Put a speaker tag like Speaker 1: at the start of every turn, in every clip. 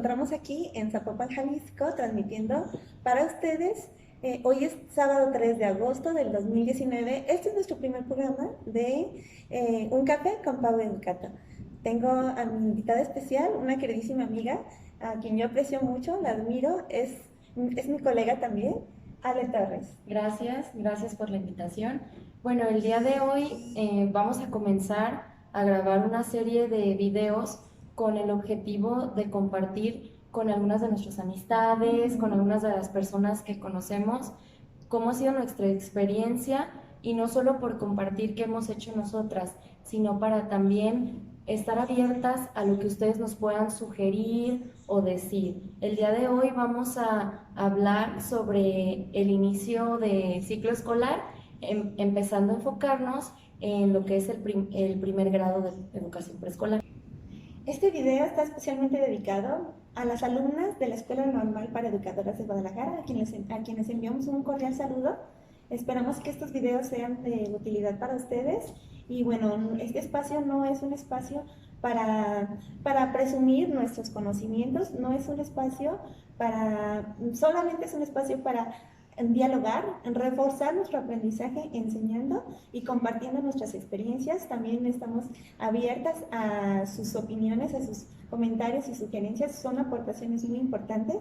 Speaker 1: encontramos aquí en Zapopan, Jalisco, transmitiendo para ustedes. Hoy es sábado 3 de agosto del 2019. Este es nuestro primer programa de Un Café con Pau Educata. Tengo a mi invitada especial, una queridísima amiga, a quien yo aprecio mucho, la admiro, es mi colega también, Ale Torres.
Speaker 2: Gracias por la invitación. Bueno, el día de hoy vamos a comenzar a grabar una serie de videos con el objetivo de compartir con algunas de nuestras amistades, con algunas de las personas que conocemos, cómo ha sido nuestra experiencia y no solo por compartir qué hemos hecho nosotras, sino para también estar abiertas a lo que ustedes nos puedan sugerir o decir. El día de hoy vamos a hablar sobre el inicio de ciclo escolar, empezando a enfocarnos en lo que es el primer grado de educación preescolar.
Speaker 1: Este video está especialmente dedicado a las alumnas de la Escuela Normal para Educadoras de Guadalajara, a quienes enviamos un cordial saludo. Esperamos que estos videos sean de utilidad para ustedes. Y bueno, este espacio no es un espacio para presumir nuestros conocimientos, no es un espacio solamente es un espacio para dialogar, reforzar nuestro aprendizaje enseñando y compartiendo nuestras experiencias. También estamos abiertas a sus opiniones, a sus comentarios y sugerencias, son aportaciones muy importantes.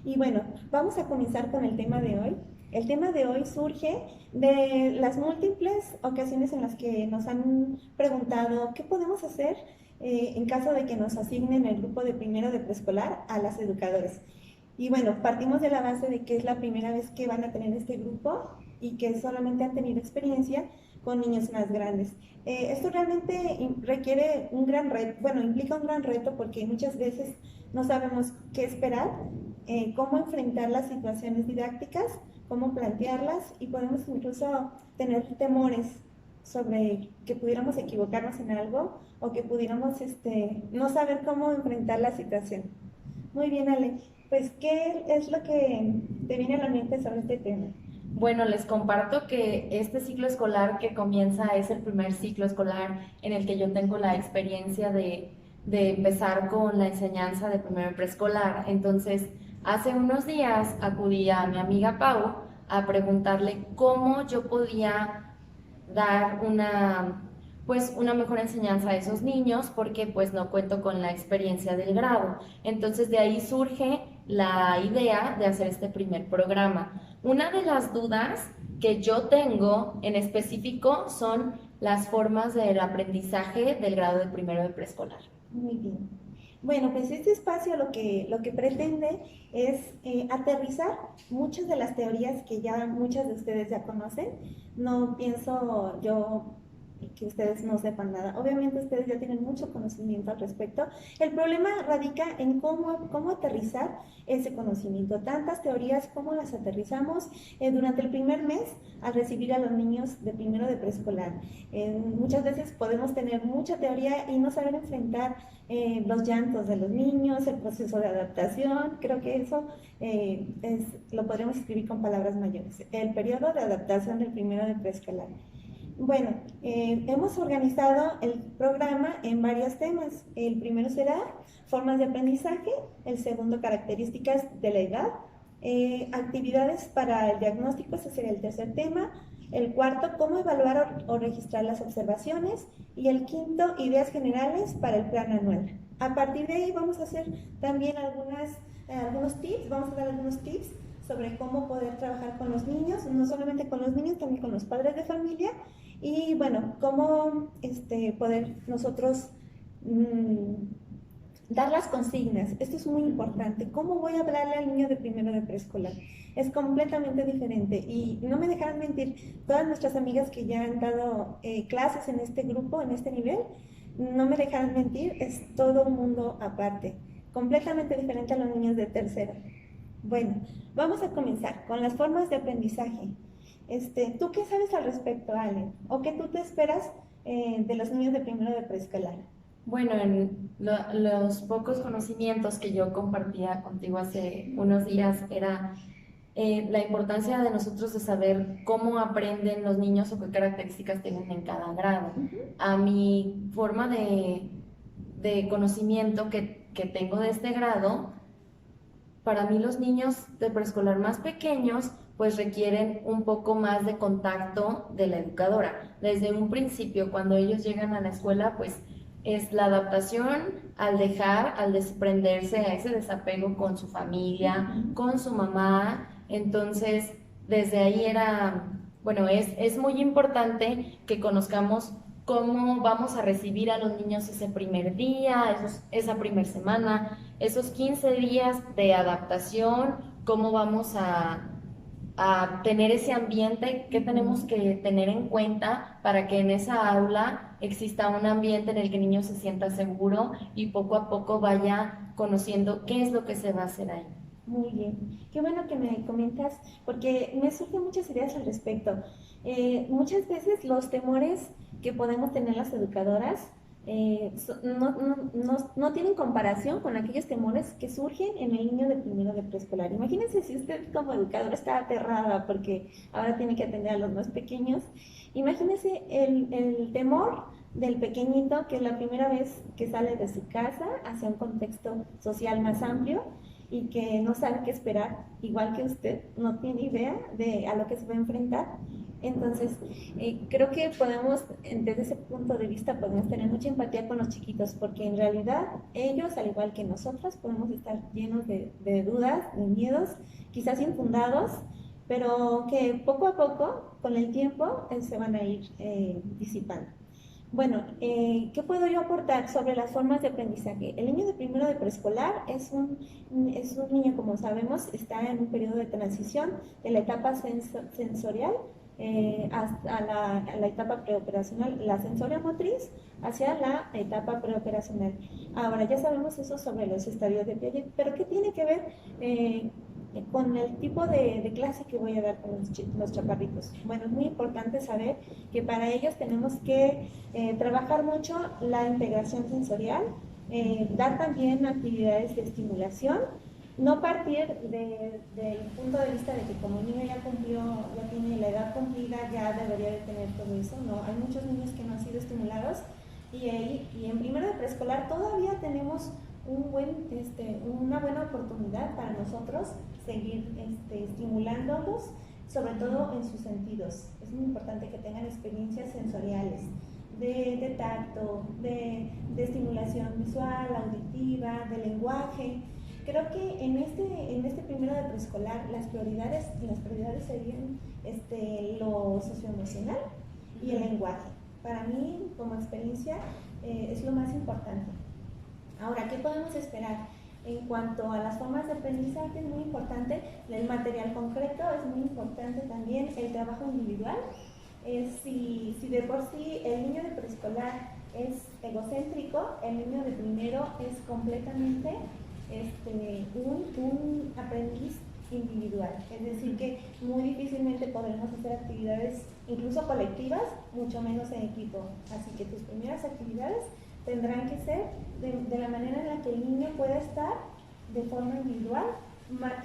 Speaker 1: Y bueno, vamos a comenzar con el tema de hoy. El tema de hoy surge de las múltiples ocasiones en las que nos han preguntado qué podemos hacer en caso de que nos asignen el grupo de primero de preescolar a las educadoras. Y bueno, partimos de la base de que es la primera vez que van a tener este grupo y que solamente han tenido experiencia con niños más grandes. Esto realmente requiere un gran reto, bueno, implica un gran reto porque muchas veces no sabemos qué esperar, cómo enfrentar las situaciones didácticas, cómo plantearlas y podemos incluso tener temores sobre que pudiéramos equivocarnos en algo o que pudiéramos no saber cómo enfrentar la situación. Muy bien, Ale. Pues, ¿qué es lo que te viene a la mente sobre este tema?
Speaker 2: Bueno, les comparto que este ciclo escolar que comienza es el primer ciclo escolar en el que yo tengo la experiencia de empezar con la enseñanza de primero preescolar. Entonces, hace unos días acudí a mi amiga Pau a preguntarle cómo yo podía dar una mejor enseñanza a esos niños porque pues no cuento con la experiencia del grado. Entonces de ahí surge la idea de hacer este primer programa. Una de las dudas que yo tengo en específico son las formas del aprendizaje del grado de primero de preescolar.
Speaker 1: Muy bien. Bueno, pues este espacio lo que pretende es aterrizar muchas de las teorías que ya muchas de ustedes ya conocen. No pienso yo que ustedes no sepan nada. Obviamente ustedes ya tienen mucho conocimiento al respecto. El problema radica en cómo aterrizar ese conocimiento. Tantas teorías, cómo las aterrizamos durante el primer mes al recibir a los niños de primero de preescolar. Muchas veces podemos tener mucha teoría y no saber enfrentar los llantos de los niños, el proceso de adaptación. Creo que eso lo podríamos escribir con palabras mayores. El periodo de adaptación del primero de preescolar. Bueno, hemos organizado el programa en varios temas. El primero será formas de aprendizaje, el segundo características de la edad, actividades para el diagnóstico, ese sería el tercer tema, el cuarto cómo evaluar o registrar las observaciones y el quinto ideas generales para el plan anual. A partir de ahí vamos a hacer también algunos tips, vamos a dar algunos tips sobre cómo poder trabajar con los niños, no solamente con los niños, también con los padres de familia. Y bueno, cómo poder nosotros dar las consignas. Esto es muy importante. ¿Cómo voy a hablarle al niño de primero de preescolar? Es completamente diferente. Y no me dejarán mentir, todas nuestras amigas que ya han dado clases en este grupo, en este nivel, no me dejarán mentir, es todo un mundo aparte. Completamente diferente a los niños de tercero. Bueno, vamos a comenzar con las formas de aprendizaje. ¿Tú qué sabes al respecto, Ale? ¿O qué tú te esperas de los niños de primero de preescolar?
Speaker 2: Bueno, en los pocos conocimientos que yo compartía contigo hace unos días era la importancia de nosotros de saber cómo aprenden los niños o qué características tienen en cada grado. A mi forma de conocimiento que tengo de este grado, Para mí los niños de preescolar más pequeños pues requieren un poco más de contacto de la educadora. Desde un principio, cuando ellos llegan a la escuela, pues es la adaptación al dejar, al desprenderse, a ese desapego con su familia, con su mamá. Entonces, desde ahí bueno, es muy importante que conozcamos cómo vamos a recibir a los niños ese primer día, esa primera semana, esos 15 días de adaptación, cómo vamos a tener ese ambiente, qué tenemos que tener en cuenta para que en esa aula exista un ambiente en el que el niño se sienta seguro y poco a poco vaya conociendo qué es lo que se va a hacer ahí.
Speaker 1: Muy bien, qué bueno que me comentas, porque me surgen muchas ideas al respecto. Muchas veces los temores que podemos tener las educadoras no tienen comparación con aquellos temores que surgen en el niño de primero de preescolar. Imagínense si usted como educadora está aterrada porque ahora tiene que atender a los más pequeños. Imagínense el temor del pequeñito que es la primera vez que sale de su casa hacia un contexto social más amplio y que no sabe qué esperar, igual que usted, no tiene idea de a lo que se va a enfrentar. Entonces, creo que podemos, desde ese punto de vista, podemos tener mucha empatía con los chiquitos, porque en realidad ellos, al igual que nosotros, podemos estar llenos de dudas, de miedos, quizás infundados, pero que poco a poco, con el tiempo, se van a ir disipando. Bueno, ¿qué puedo yo aportar sobre las formas de aprendizaje? El niño de primero de preescolar es un niño, como sabemos, está en un periodo de transición de la etapa sensorial hasta la etapa preoperacional, la sensoria motriz hacia la etapa preoperacional. Ahora, ya sabemos eso sobre los estadios de Piaget, pero ¿qué tiene que ver con el tipo de clase que voy a dar con los chaparritos? Bueno, es muy importante saber que para ellos tenemos que trabajar mucho la integración sensorial, dar también actividades de estimulación, no partir del punto de vista de que como el niño ya cumplió, ya tiene la edad cumplida, ya debería de tener todo eso. No, hay muchos niños que no han sido estimulados y en primero de preescolar todavía tenemos una buena oportunidad para nosotros seguir estimulándolos, sobre todo en sus sentidos. Es muy importante que tengan experiencias sensoriales de tacto, de estimulación visual, auditiva, de lenguaje. Creo que en este primero de preescolar las prioridades serían lo socioemocional y el lenguaje. Para mí, como experiencia, es lo más importante. Ahora, ¿qué podemos esperar? En cuanto a las formas de aprendizaje, es muy importante el material concreto, es muy importante también el trabajo individual. Si de por sí el niño de preescolar es egocéntrico, el niño de primero es completamente un aprendiz individual. Es decir, que muy difícilmente podremos hacer actividades, incluso colectivas, mucho menos en equipo. Así que tus primeras actividades tendrán que ser de la manera en la que el niño pueda estar de forma individual,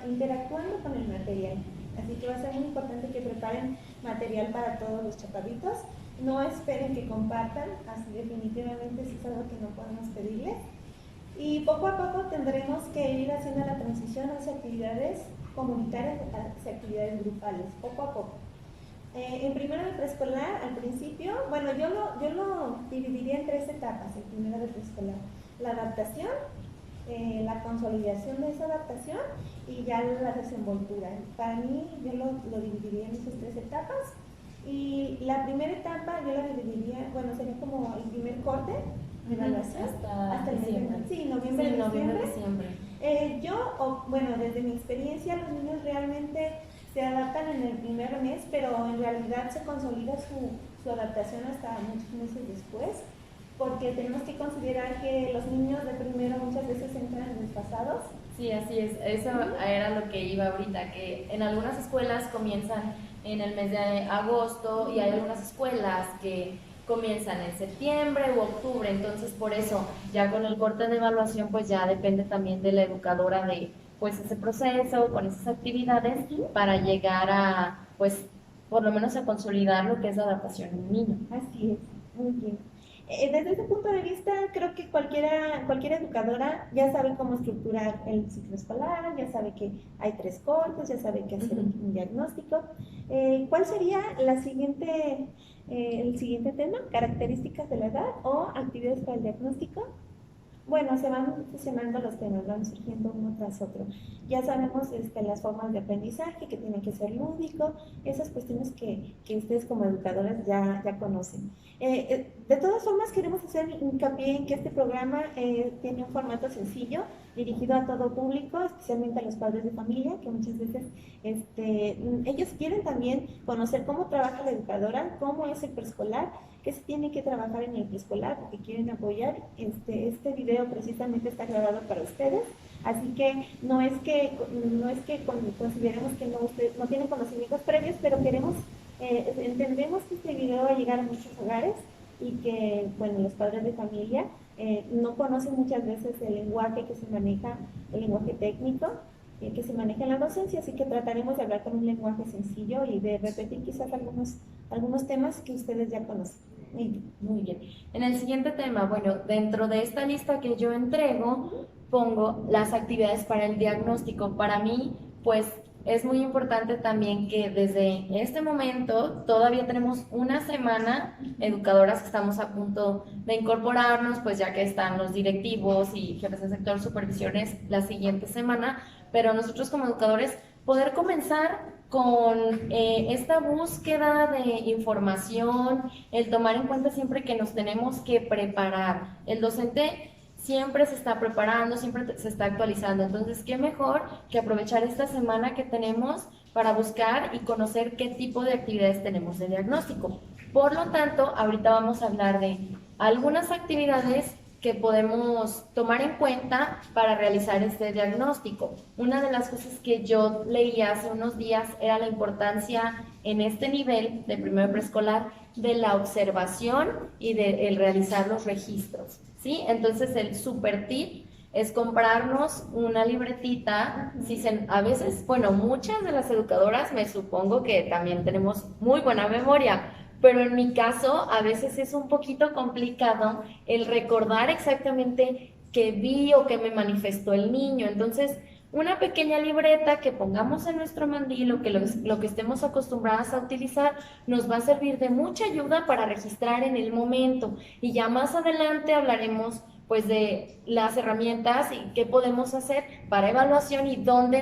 Speaker 1: interactuando con el material. Así que va a ser muy importante que preparen material para todos los chaparritos. No esperen que compartan, así definitivamente sí es algo que no podemos pedirles. Y poco a poco tendremos que ir haciendo la transición hacia actividades comunitarias, hacia actividades grupales, poco a poco. En primero de preescolar, al principio, bueno, yo lo dividiría en 3 etapas, en primero de preescolar. La adaptación, la consolidación de esa adaptación y ya la desenvoltura. Para mí, yo lo dividiría en esas 3 etapas. Y la primera etapa yo la dividiría, bueno, sería como el primer corte de evaluación hasta el diciembre. Sí, noviembre, diciembre. Bueno, desde mi experiencia, los niños realmente se adaptan en el primer mes, pero en realidad se consolida su adaptación hasta muchos meses después, porque tenemos que considerar que los niños de primero muchas veces entran desfasados.
Speaker 2: Sí, así es. Eso era lo que iba ahorita, que en algunas escuelas comienzan en el mes de agosto y hay algunas escuelas que comienzan en septiembre u octubre, entonces por eso ya con el corte de evaluación pues ya depende también de la educadora de pues ese proceso, con esas actividades para llegar a pues por lo menos a consolidar lo que es la adaptación en un niño.
Speaker 1: Así es, muy bien. Desde ese punto de vista, creo que cualquier educadora ya sabe cómo estructurar el ciclo escolar, ya sabe que hay 3 cortes, ya sabe que hacer un diagnóstico. ¿Cuál sería el siguiente tema? ¿Características de la edad o actividades para el diagnóstico? Bueno, se van fusionando los temas, van surgiendo uno tras otro. Ya sabemos las formas de aprendizaje, que tienen que ser lúdico, esas cuestiones que ustedes como educadoras ya conocen. De todas formas, queremos hacer hincapié en que este programa tiene un formato sencillo, dirigido a todo público, especialmente a los padres de familia, que muchas veces ellos quieren también conocer cómo trabaja la educadora, cómo es el preescolar, que se tiene que trabajar en el preescolar porque quieren apoyar. Este video precisamente está grabado para ustedes, así que no es que consideremos que no tienen conocimientos previos, pero entendemos que este video va a llegar a muchos hogares y que, bueno, los padres de familia no conocen muchas veces el lenguaje que se maneja, el lenguaje técnico que se maneja en la docencia, así que trataremos de hablar con un lenguaje sencillo y de repetir quizás algunos temas que ustedes ya conocen.
Speaker 2: Muy bien. En el siguiente tema, bueno, dentro de esta lista que yo entrego, pongo las actividades para el diagnóstico. Para mí, pues, es muy importante también que desde este momento todavía tenemos una semana, educadoras que estamos a punto de incorporarnos, pues ya que están los directivos y jefes de sector, supervisiones la siguiente semana, pero nosotros como educadores poder comenzar con esta búsqueda de información, el tomar en cuenta siempre que nos tenemos que preparar. El docente siempre se está preparando, siempre se está actualizando, entonces qué mejor que aprovechar esta semana que tenemos para buscar y conocer qué tipo de actividades tenemos de diagnóstico. Por lo tanto, ahorita vamos a hablar de algunas actividades que podemos tomar en cuenta para realizar este diagnóstico. Una de las cosas que yo leí hace unos días era la importancia en este nivel de primero preescolar de la observación y de el realizar los registros, ¿sí? Entonces el super tip es comprarnos una libretita. A veces, bueno, muchas de las educadoras me supongo que también tenemos muy buena memoria, pero en mi caso a veces es un poquito complicado el recordar exactamente qué vi o qué me manifestó el niño. Entonces, una pequeña libreta que pongamos en nuestro mandil o que lo que estemos acostumbradas a utilizar nos va a servir de mucha ayuda para registrar en el momento. Y ya más adelante hablaremos pues de las herramientas y qué podemos hacer para evaluación y dónde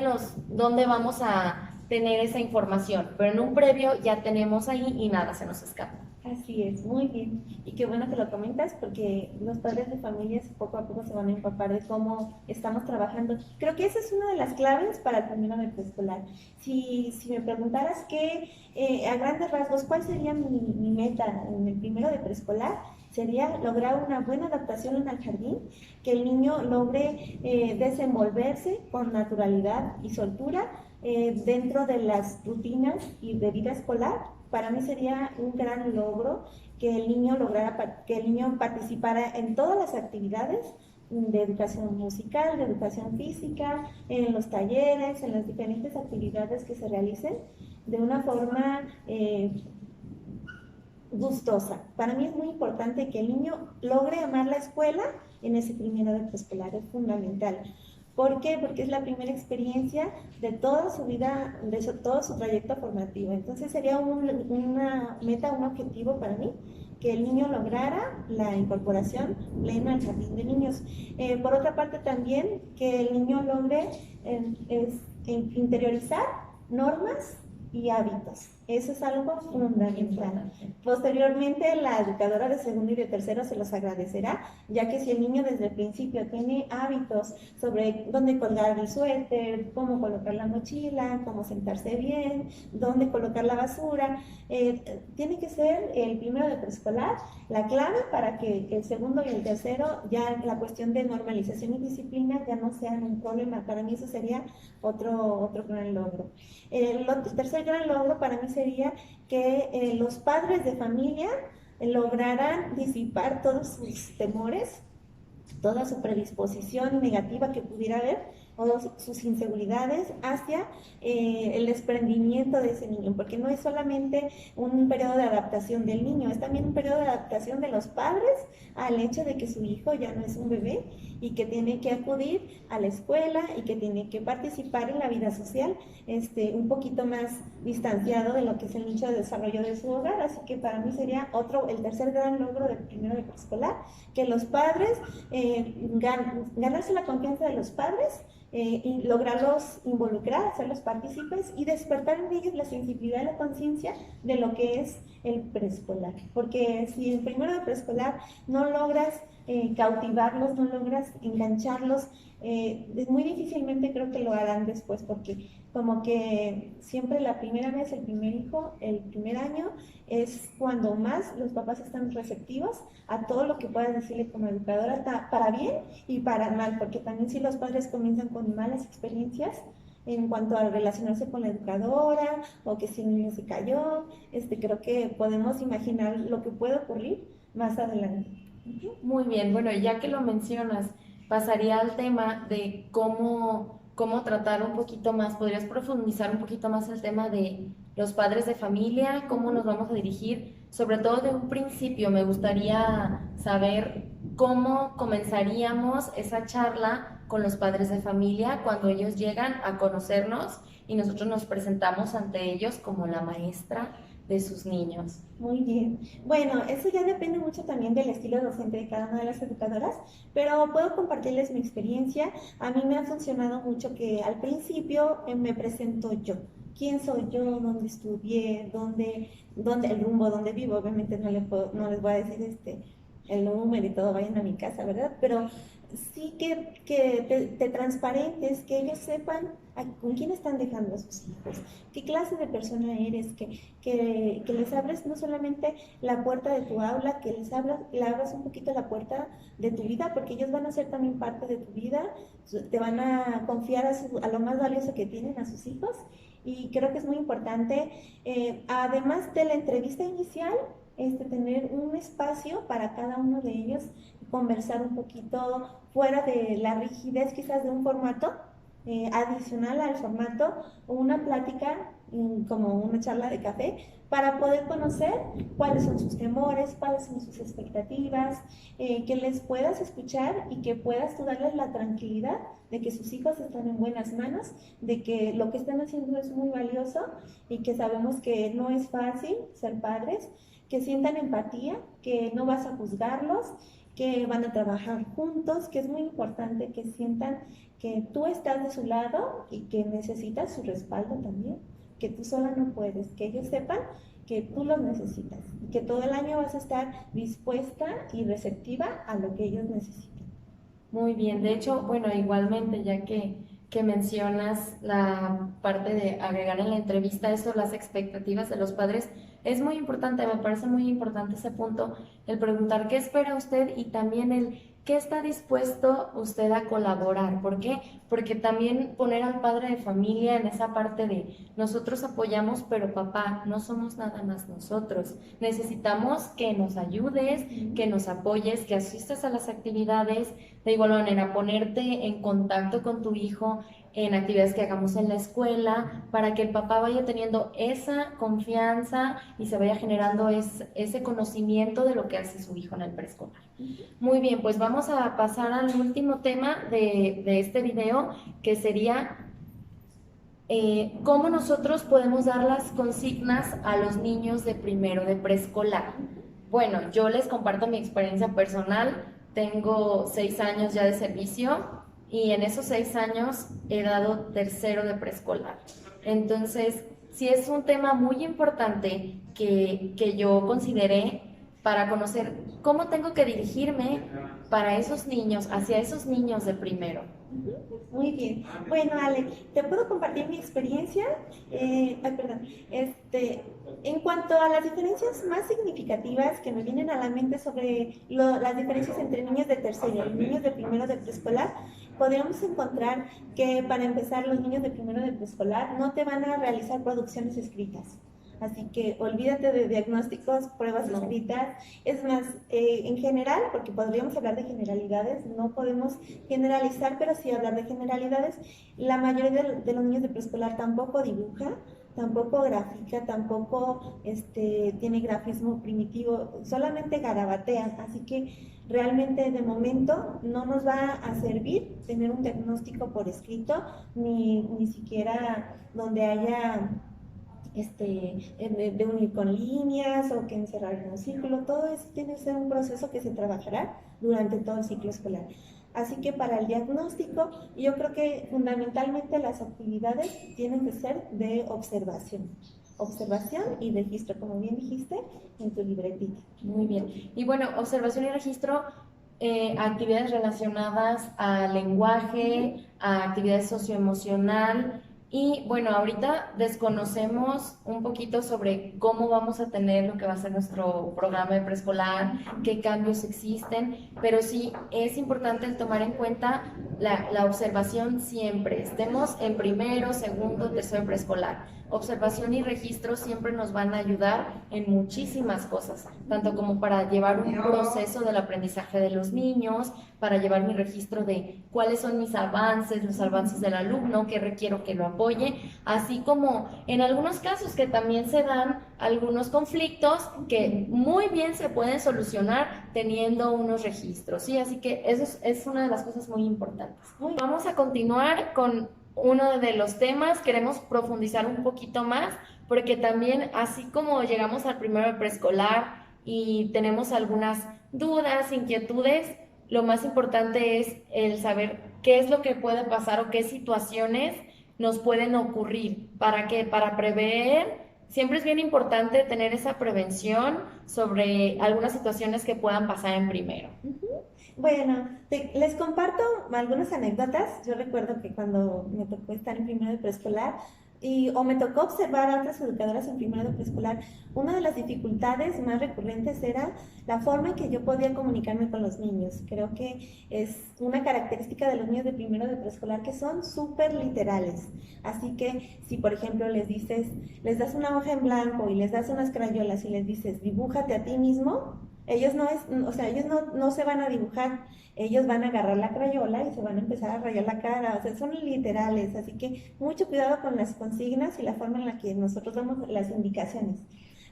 Speaker 2: vamos a tener esa información, pero en un previo ya tenemos ahí y nada se nos escapa.
Speaker 1: Así es, muy bien. Y qué bueno que lo comentas porque los padres de familias poco a poco se van a empapar de cómo estamos trabajando. Creo que esa es una de las claves para el primero de preescolar. Si me preguntaras a grandes rasgos, ¿cuál sería mi meta en el primero de preescolar? Sería lograr una buena adaptación al jardín, que el niño logre desenvolverse con naturalidad y soltura dentro de las rutinas y de vida escolar. Para mí sería un gran logro que el niño participara en todas las actividades de educación musical, de educación física, en los talleres, en las diferentes actividades que se realicen de una forma gustosa. Para mí es muy importante que el niño logre amar la escuela en ese primero de preescolar, es fundamental. ¿Por qué? Porque es la primera experiencia de toda su vida, de todo su trayecto formativo. Entonces sería una meta, un objetivo para mí, que el niño lograra la incorporación plena al jardín de niños. Por otra parte también, que el niño logre interiorizar normas y hábitos. Eso es algo fundamental. Posteriormente, la educadora de segundo y de tercero se los agradecerá, ya que si el niño desde el principio tiene hábitos sobre dónde colgar el suéter, cómo colocar la mochila, cómo sentarse bien, dónde colocar la basura, tiene que ser el primero de preescolar la clave para que el segundo y el tercero, ya la cuestión de normalización y disciplina ya no sean un problema. Para mí eso sería otro gran logro. El tercer gran logro para mí sería que los padres de familia lograran disipar todos sus temores, toda su predisposición negativa que pudiera haber o sus inseguridades hacia el desprendimiento de ese niño, porque no es solamente un periodo de adaptación del niño, es también un periodo de adaptación de los padres al hecho de que su hijo ya no es un bebé y que tiene que acudir a la escuela y que tiene que participar en la vida social un poquito más distanciado de lo que es el nicho de desarrollo de su hogar. Así que para mí sería el tercer gran logro del primero de preescolar, que los padres, ganarse la confianza de los padres, y lograrlos involucrar, hacerlos partícipes y despertar en ellos la sensibilidad y la conciencia de lo que es el preescolar. Porque si en primero de preescolar no logras cautivarlos, no logras engancharlos, muy difícilmente creo que lo harán después, porque como que siempre la primera vez, el primer hijo, el primer año, es cuando más los papás están receptivos a todo lo que puedas decirle como educadora, para bien y para mal, porque también si los padres comienzan con malas experiencias en cuanto a relacionarse con la educadora o que si el niño se cayó, creo que podemos imaginar lo que puede ocurrir más adelante.
Speaker 2: Muy bien, bueno, ya que lo mencionas, pasaría al tema de cómo tratar un poquito más, podrías profundizar un poquito más el tema de los padres de familia, cómo nos vamos a dirigir, sobre todo de un principio, me gustaría saber cómo comenzaríamos esa charla con los padres de familia cuando ellos llegan a conocernos y nosotros nos presentamos ante ellos como la maestra de sus niños.
Speaker 1: Muy bien. Bueno, eso ya depende mucho también del estilo docente de cada una de las educadoras, pero puedo compartirles mi experiencia. A mí me ha funcionado mucho que al principio me presento yo. ¿Quién soy yo? ¿Dónde estudié? ¿Dónde el rumbo? ¿Dónde vivo? Obviamente no les voy a decir el número y todo, vayan a mi casa, ¿verdad? Pero sí que te transparentes, que ellos sepan con quién están dejando a sus hijos, qué clase de persona eres, que les abres no solamente la puerta de tu aula, que le abras un poquito la puerta de tu vida, porque ellos van a ser también parte de tu vida, te van a confiar a lo más valioso que tienen, a sus hijos, y creo que es muy importante, además de la entrevista inicial, tener un espacio para cada uno de ellos, conversar un poquito fuera de la rigidez quizás de un formato, adicional al formato, una plática como una charla de café, para poder conocer cuáles son sus temores, cuáles son sus expectativas, que les puedas escuchar y que puedas tú darles la tranquilidad de que sus hijos están en buenas manos, de que lo que están haciendo es muy valioso y que sabemos que no es fácil ser padres, que sientan empatía, que no vas a juzgarlos, que van a trabajar juntos, que es muy importante que sientan que tú estás de su lado y que necesitas su respaldo también, que tú sola no puedes, que ellos sepan que tú los necesitas y que todo el año vas a estar dispuesta y receptiva a lo que ellos necesitan.
Speaker 2: Muy bien, de hecho, bueno, igualmente, ya que mencionas la parte de agregar en la entrevista eso, las expectativas de los padres, es muy importante, me parece muy importante ese punto, el preguntar qué espera usted y también el qué está dispuesto usted a colaborar. ¿Por qué? Porque también poner al padre de familia en esa parte de nosotros apoyamos, pero papá, no somos nada más nosotros. Necesitamos que nos ayudes, que nos apoyes, que asistas a las actividades, de igual manera ponerte en contacto con tu hijo en actividades que hagamos en la escuela, para que el papá vaya teniendo esa confianza y se vaya generando ese conocimiento de lo que hace su hijo en el preescolar. Muy bien, pues vamos a pasar al último tema de este video, que sería cómo nosotros podemos dar las consignas a los niños de primero de preescolar. Bueno, yo les comparto mi experiencia personal. Tengo 6 años ya de servicio y en esos 6 años he dado tercero de preescolar. Entonces, sí es un tema muy importante que yo consideré para conocer cómo tengo que dirigirme para esos niños, hacia esos niños de primero.
Speaker 1: Muy bien. Bueno, Ale, ¿te puedo compartir mi experiencia? En cuanto a las diferencias más significativas que me vienen a la mente sobre las diferencias entre niños de tercero y niños de primero de preescolar, podríamos encontrar que para empezar los niños de primero de preescolar no te van a realizar producciones escritas. Así que olvídate de diagnósticos, pruebas escritas. Es más, en general, porque podríamos hablar de generalidades, no podemos generalizar, pero sí hablar de generalidades. La mayoría de los niños de preescolar tampoco dibuja, tampoco grafica, tampoco tiene grafismo primitivo, solamente garabatea. Así que realmente de momento no nos va a servir tener un diagnóstico por escrito, ni siquiera donde haya de unir con líneas o que encerrar en un círculo. Todo eso tiene que ser un proceso que se trabajará durante todo el ciclo escolar. Así que para el diagnóstico, yo creo que fundamentalmente las actividades tienen que ser de observación. Observación y registro, como bien dijiste, en tu libretita.
Speaker 2: Muy bien. Y bueno, observación y registro, actividades relacionadas al lenguaje, a actividades socioemocional. Y bueno, ahorita desconocemos un poquito sobre cómo vamos a tener lo que va a ser nuestro programa de preescolar, qué cambios existen, pero sí es importante tomar en cuenta la observación siempre, estemos en primero, segundo, tercero preescolar. Observación y registro siempre nos van a ayudar en muchísimas cosas, tanto como para llevar un proceso del aprendizaje de los niños, para llevar mi registro de cuáles son mis avances, los avances del alumno, qué requiero que lo apoye, así como en algunos casos que también se dan algunos conflictos que muy bien se pueden solucionar teniendo unos registros, ¿sí? Así que eso es una de las cosas muy importantes. Vamos a continuar con uno de los temas, queremos profundizar un poquito más, porque también así como llegamos al primero de preescolar y tenemos algunas dudas, inquietudes, lo más importante es el saber qué es lo que puede pasar o qué situaciones nos pueden ocurrir. ¿Para qué? Para prever. Siempre es bien importante tener esa prevención sobre algunas situaciones que puedan pasar en primero.
Speaker 1: Bueno, les comparto algunas anécdotas. Yo recuerdo que cuando me tocó estar en primero de preescolar o me tocó observar a otras educadoras en primero de preescolar, una de las dificultades más recurrentes era la forma en que yo podía comunicarme con los niños. Creo que es una característica de los niños de primero de preescolar que son súper literales. Así que si por ejemplo les das una hoja en blanco y les das unas crayolas y les dices, dibújate a ti mismo, ellos no se van a dibujar, ellos van a agarrar la crayola y se van a empezar a rayar la cara, o sea, son literales, así que mucho cuidado con las consignas y la forma en la que nosotros damos las indicaciones.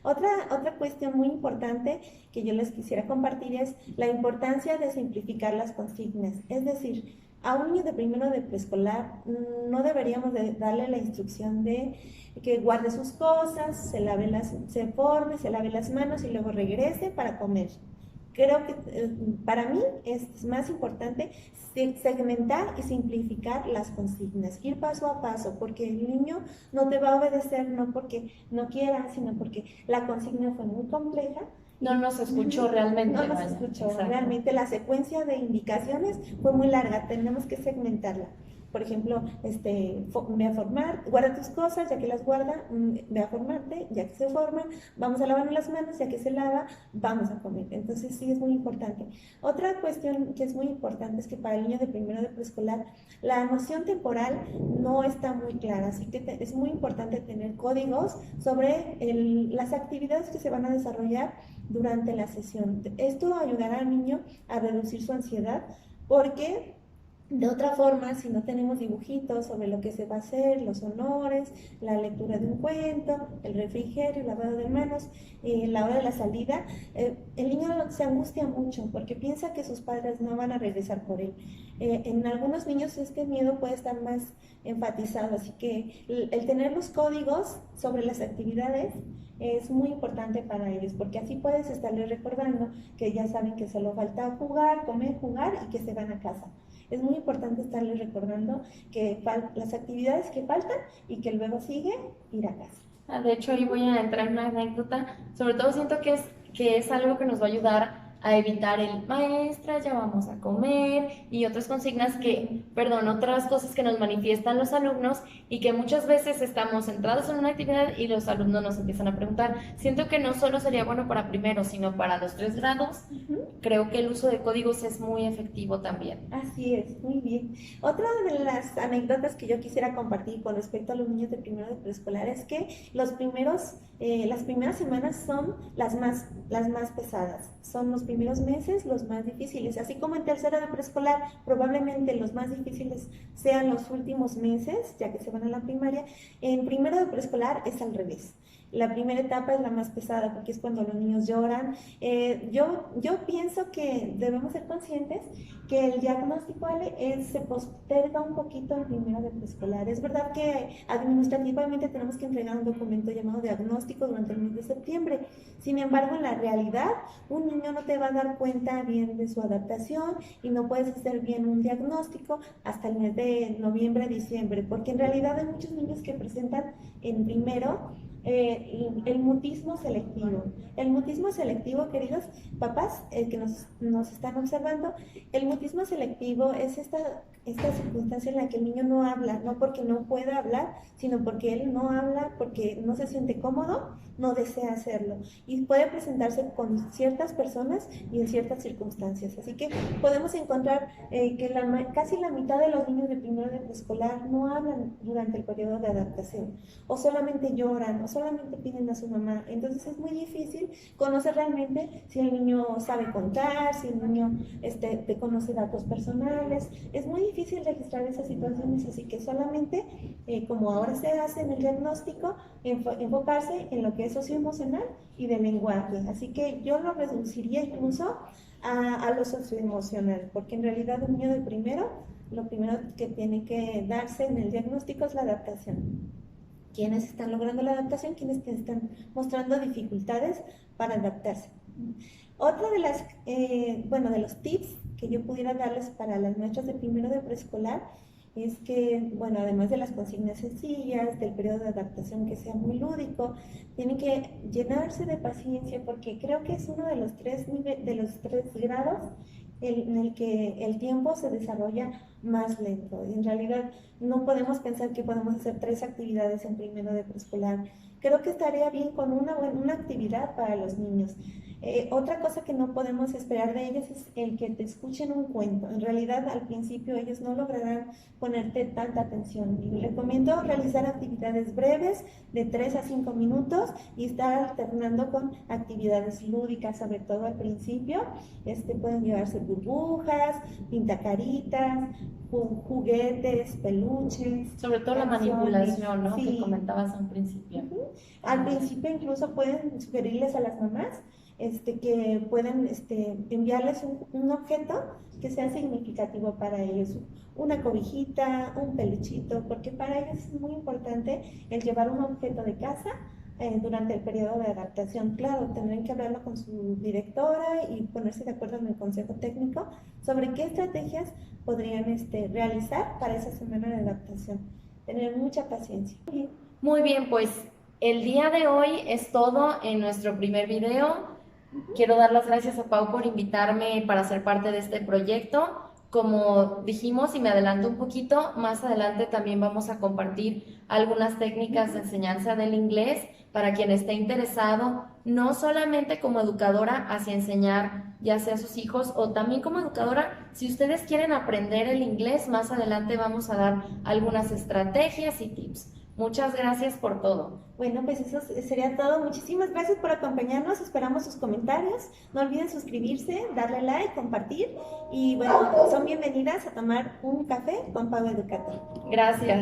Speaker 1: Otra cuestión muy importante que yo les quisiera compartir es la importancia de simplificar las consignas, es decir, a un niño de primero de preescolar no deberíamos de darle la instrucción de que guarde sus cosas, se forme, se lave las manos y luego regrese para comer. Creo que para mí es más importante segmentar y simplificar las consignas, ir paso a paso, porque el niño no te va a obedecer no porque no quiera, sino porque la consigna fue muy compleja.
Speaker 2: No nos escuchó realmente.
Speaker 1: No nos escuchó realmente. La secuencia de indicaciones fue muy larga, tenemos que segmentarla. Por ejemplo, ve a formar, guarda tus cosas, ya que las guarda, ve a formarte, ya que se forman, vamos a lavarnos las manos, ya que se lava, vamos a comer. Entonces sí es muy importante. Otra cuestión que es muy importante es que para el niño de primero de preescolar, la noción temporal no está muy clara, así que es muy importante tener códigos sobre las actividades que se van a desarrollar durante la sesión. Esto ayudará al niño a reducir su ansiedad, porque de otra forma, si no tenemos dibujitos sobre lo que se va a hacer, los honores, la lectura de un cuento, el refrigerio, el lavado de manos, la hora de la salida, el niño se angustia mucho porque piensa que sus padres no van a regresar por él. En algunos niños este miedo puede estar más enfatizado, así que el tener los códigos sobre las actividades es muy importante para ellos, porque así puedes estarles recordando que ya saben que solo falta jugar, comer, jugar y que se van a casa. Es muy importante estarles recordando que las actividades que faltan y que luego sigue ir a casa.
Speaker 2: De hecho, ahí voy a entrar en una anécdota. Sobre todo siento que es algo que nos va a ayudar a evitar el maestra, ya vamos a comer y otras consignas otras cosas que nos manifiestan los alumnos y que muchas veces estamos centrados en una actividad y los alumnos nos empiezan a preguntar. Siento que no solo sería bueno para primero, sino para los 3 grados. Creo que el uso de códigos es muy efectivo también.
Speaker 1: Así es, muy bien. Otra de las anécdotas que yo quisiera compartir con respecto a los niños de primero de preescolar es que las primeras semanas son las más pesadas. Son los primeros meses los más difíciles. Así como en tercero de preescolar probablemente los más difíciles sean los últimos meses, ya que se van a la primaria, en primero de preescolar es al revés. La primera etapa es la más pesada porque es cuando los niños lloran. Yo pienso que debemos ser conscientes que el diagnóstico, Ale, se posterga un poquito en primero de preescolar. Es verdad que administrativamente tenemos que entregar un documento llamado diagnóstico durante el mes de septiembre. Sin embargo, en la realidad, un niño no te va a dar cuenta bien de su adaptación y no puedes hacer bien un diagnóstico hasta el mes de noviembre, diciembre, porque en realidad hay muchos niños que presentan en primero el mutismo selectivo. El mutismo selectivo, queridos papás que nos están observando, el mutismo selectivo es esta circunstancia en la que el niño no habla, no porque no pueda hablar, sino porque él no habla, porque no se siente cómodo, no desea hacerlo. Y puede presentarse con ciertas personas y en ciertas circunstancias. Así que podemos encontrar que casi la mitad de los niños de primero de preescolar no hablan durante el periodo de adaptación, o solamente lloran, o solamente piden a su mamá. Entonces es muy difícil conocer realmente si el niño sabe contar, si el niño te conoce datos personales. Es muy difícil registrar esas situaciones, así que solamente, como ahora se hace en el diagnóstico, enfocarse en lo que es socioemocional y de lenguaje. Así que yo lo reduciría incluso a lo socioemocional, porque en realidad un niño de primero, lo primero que tiene que darse en el diagnóstico es la adaptación. ¿Quiénes están logrando la adaptación? ¿Quiénes están mostrando dificultades para adaptarse? Otra de los tips que yo pudiera darles para las maestras de primero de preescolar es que, bueno, además de las consignas sencillas, del periodo de adaptación que sea muy lúdico, tienen que llenarse de paciencia porque creo que es uno de los tres grados en el que el tiempo se desarrolla más lento. En realidad no podemos pensar que podemos hacer 3 actividades en primero de preescolar. Creo que estaría bien con una actividad para los niños. Otra cosa que no podemos esperar de ellos es el que te escuchen un cuento. En realidad, al principio ellos no lograrán ponerte tanta atención. Y les recomiendo realizar actividades breves de 3 a 5 minutos y estar alternando con actividades lúdicas, sobre todo al principio. Pueden llevarse burbujas, pintacaritas, juguetes, peluches.
Speaker 2: Sobre todo la manipulación, ¿no? Sí. Que comentabas al principio.
Speaker 1: Al principio incluso pueden sugerirles a las mamás que pueden enviarles un objeto que sea significativo para ellos, una cobijita, un peluchito, porque para ellos es muy importante el llevar un objeto de casa durante el periodo de adaptación. Claro, tendrán que hablarlo con su directora y ponerse de acuerdo en el consejo técnico sobre qué estrategias podrían realizar para esa semana de adaptación. Tener mucha paciencia.
Speaker 2: Muy bien, pues el día de hoy es todo en nuestro primer video. Quiero dar las gracias a Pau por invitarme para ser parte de este proyecto. Como dijimos, y me adelanto un poquito, más adelante también vamos a compartir algunas técnicas de enseñanza del inglés para quien esté interesado, no solamente como educadora hacia enseñar ya sea a sus hijos o también como educadora, si ustedes quieren aprender el inglés, más adelante vamos a dar algunas estrategias y tips. Muchas gracias por todo.
Speaker 1: Bueno, pues eso sería todo. Muchísimas gracias por acompañarnos. Esperamos sus comentarios. No olviden suscribirse, darle like, compartir. Y bueno, son bienvenidas a tomar un café con Pau Educator.
Speaker 2: Gracias.